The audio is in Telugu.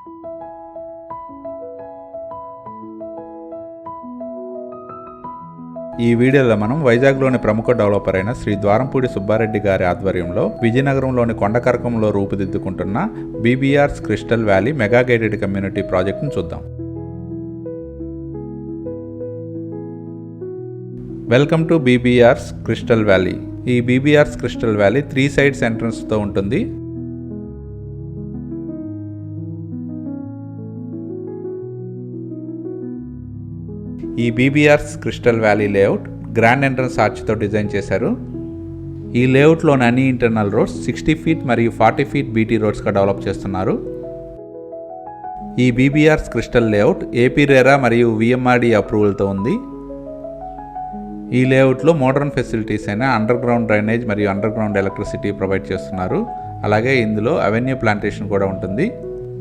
ఈ వీడియోలో మనం వైజాగ్లోని ప్రముఖ డెవలపర్ అయిన శ్రీ ద్వారంపూడి సుబ్బారెడ్డి గారి ఆధ్వర్యంలో విజయనగరంలోని కొండకరకంలో రూపుదిద్దుకుంటున్న BBR's crystal valley mega guided community ప్రాజెక్టును చూద్దాం. Welcome to BBR's crystal valley. ఈ బీబీఆర్స్ క్రిస్టల్ వ్యాలీ 3 సైడ్స్ ఎంట్రన్స్తో ఉంటుంది. ఈ BBR's crystal valley layout grand entrance ఆర్చ్తో డిజైన్ చేశారు. ఈ లేఅవుట్లోని అన్ని ఇంటర్నల్ రోడ్స్ 60 ఫీట్ మరియు 40 ఫీట్ బీటీ రోడ్స్గా డెవలప్ చేస్తున్నారు. ఈ BBR's crystal layout AP RERA మరియు విఎంఆర్డి అప్రూవల్తో ఉంది. ఈ లేఅవుట్లో మోడర్న్ ఫెసిలిటీస్ అయిన అండర్ గ్రౌండ్ డ్రైనేజ్ మరియు అండర్ గ్రౌండ్ ఎలక్ట్రిసిటీ ప్రొవైడ్ చేస్తున్నారు. అలాగే ఇందులో అవెన్యూ ప్లాంటేషన్ కూడా ఉంటుంది.